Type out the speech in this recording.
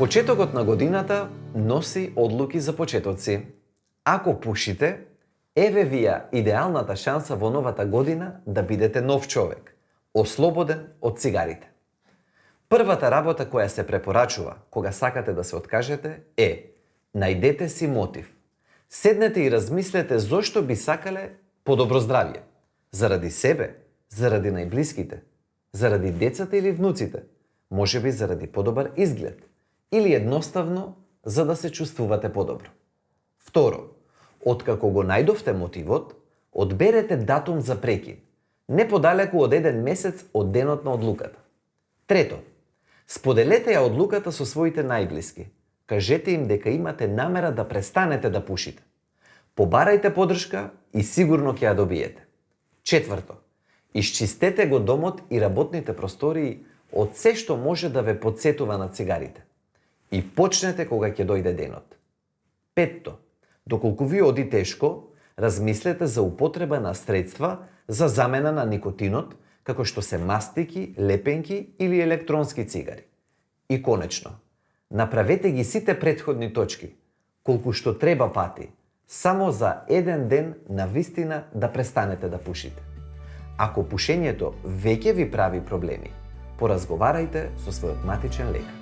Почетокот на годината носи одлуки за почетоци. Ако пушите, еве вија идеалната шанса во новата година да бидете нов човек, ослободен од цигарите. Првата работа која се препорачува кога сакате да се откажете е: најдете си мотив. Седнете и размислете зошто би сакале подобро здравје. Заради себе, заради најблиските, заради децата или внуците, можеби заради подобар изглед или едноставно за да се чувствувате подобро. Второ, откако го најдовте мотивот, одберете датум за прекин, не подалеку од 1 месец од денот на одлуката. Трето, споделете ја одлуката со своите најблиски. Кажете им дека имате намера да престанете да пушите. Побарајте поддршка и сигурно ќе ја добиете. Четврто, исчистете го домот и работните простории од се што може да ве потсетува на цигарите. И почнете кога ќе дојде денот. Петто, доколку ви оди тешко, размислете за употреба на средства за замена на никотинот, како што се мастики, лепенки или електронски цигари. И конечно, направете ги сите претходни точки, колку што треба пати, само за 1 ден на вистина да престанете да пушите. Ако пушењето веќе ви прави проблеми, поразговарајте со својот матичен лекар.